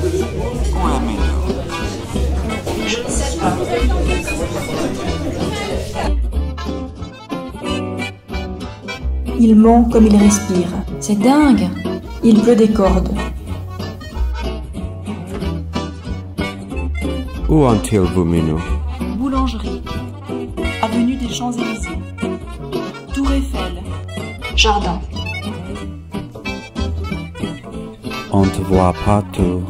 Ouais, mais non. Je ne sais pas. Il ment comme il respire. C'est dingue. Il pleut des cordes. Où ont-ils Minou? Boulangerie. Avenue des Champs-Élysées. Tour Eiffel. Jardin. On te voit partout.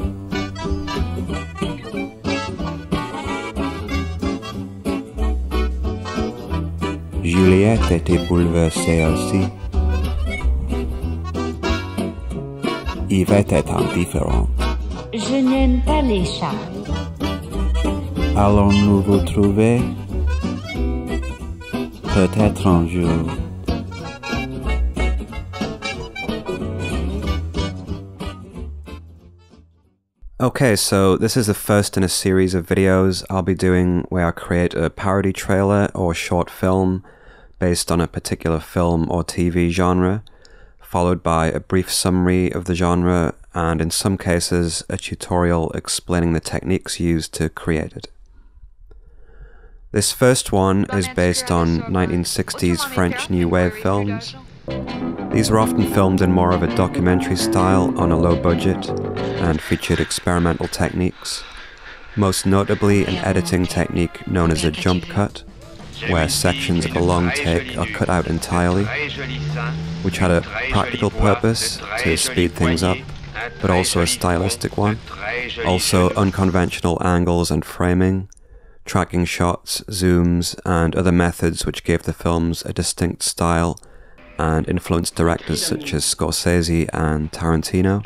Juliette était bouleversée aussi. Yvette est indifférente. Je n'aime pas les chats. Allons-nous vous trouver? Peut-être un jour. Okay, so this is the first in a series of videos I'll be doing where I create a parody trailer or short film based on a particular film or TV genre, followed by a brief summary of the genre and in some cases a tutorial explaining the techniques used to create it. This first one is based on 1960s French New Wave films. These were often filmed in more of a documentary style on a low budget and featured experimental techniques, most notably an editing technique known as a jump cut, where sections of a long take are cut out entirely, which had a practical purpose to speed things up, but also a stylistic one. Also unconventional angles and framing, tracking shots, zooms, and other methods which gave the films a distinct style and influenced directors such as Scorsese and Tarantino.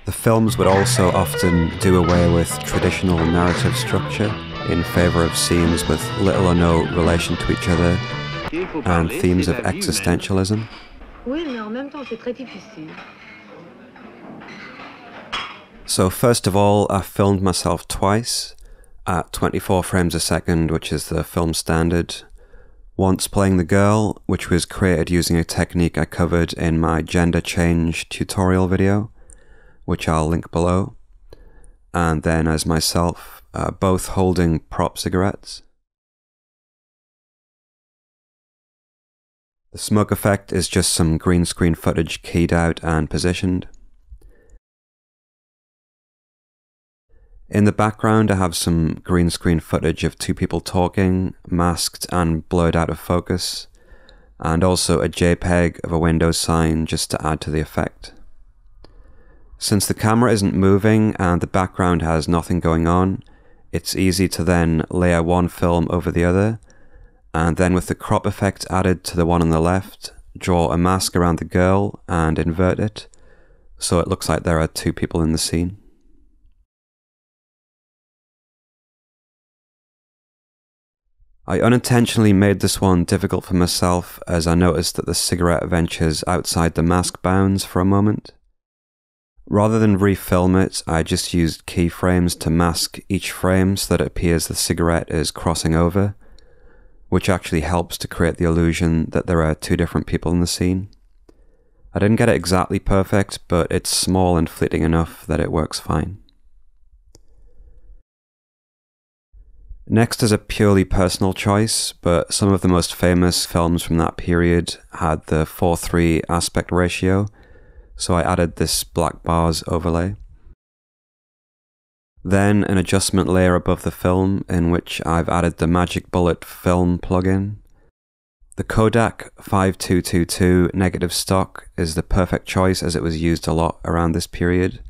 The films would also often do away with traditional narrative structure in favour of scenes with little or no relation to each other and themes of existentialism. So first of all, I filmed myself twice at 24 frames a second, which is the film standard. Once playing the girl, which was created using a technique I covered in my gender change tutorial video, which I'll link below, and then as myself, both holding prop cigarettes. The smug effect is just some green screen footage keyed out and positioned. In the background I have some green screen footage of two people talking, masked and blurred out of focus, and also a JPEG of a Windows sign just to add to the effect. Since the camera isn't moving and the background has nothing going on, it's easy to then layer one film over the other, and then with the crop effect added to the one on the left, draw a mask around the girl and invert it, so it looks like there are two people in the scene. I unintentionally made this one difficult for myself as I noticed that the cigarette ventures outside the mask bounds for a moment. Rather than refilm it, I just used keyframes to mask each frame so that it appears the cigarette is crossing over, which actually helps to create the illusion that there are two different people in the scene. I didn't get it exactly perfect, but it's small and fleeting enough that it works fine. Next is a purely personal choice, but some of the most famous films from that period had the 4:3 aspect ratio, so I added this black bars overlay. Then an adjustment layer above the film in which I've added the Magic Bullet film plugin. The Kodak 5222 negative stock is the perfect choice as it was used a lot around this period.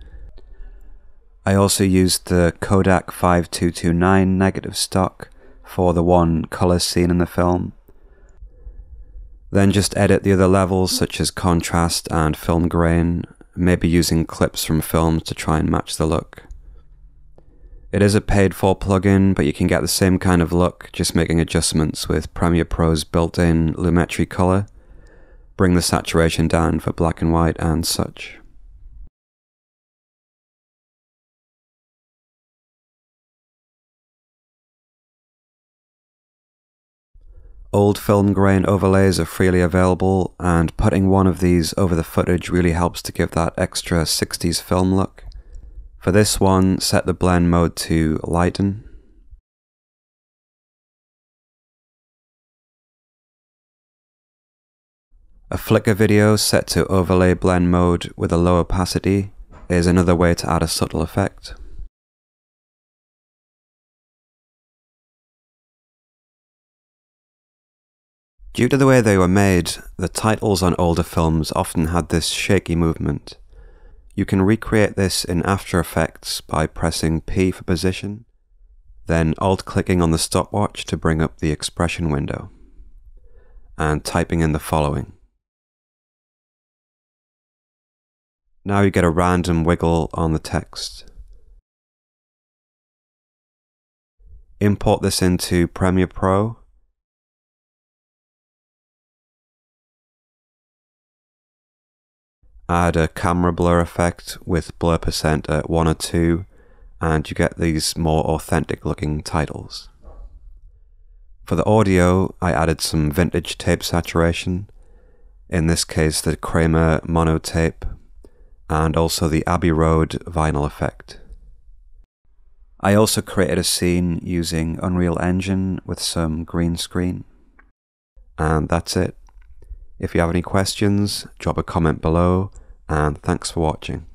I also used the Kodak 5229 negative stock for the one colour scene in the film. Then just edit the other levels such as contrast and film grain, maybe using clips from films to try and match the look. It is a paid for plugin, but you can get the same kind of look just making adjustments with Premiere Pro's built-in Lumetri color, bring the saturation down for black and white and such. Old film grain overlays are freely available, and putting one of these over the footage really helps to give that extra 60s film look. For this one, set the blend mode to lighten. A flicker video set to overlay blend mode with a low opacity is another way to add a subtle effect. Due to the way they were made, the titles on older films often had this shaky movement. You can recreate this in After Effects by pressing P for position, then alt-clicking on the stopwatch to bring up the expression window, and typing in the following. Now you get a random wiggle on the text. Import this into Premiere Pro. Add a camera blur effect with blur percent at 1 or 2, and you get these more authentic looking titles. For the audio, I added some vintage tape saturation, in this case the Kramer mono tape, and also the Abbey Road vinyl effect. I also created a scene using Unreal Engine with some green screen. And that's it. If you have any questions, drop a comment below, and thanks for watching.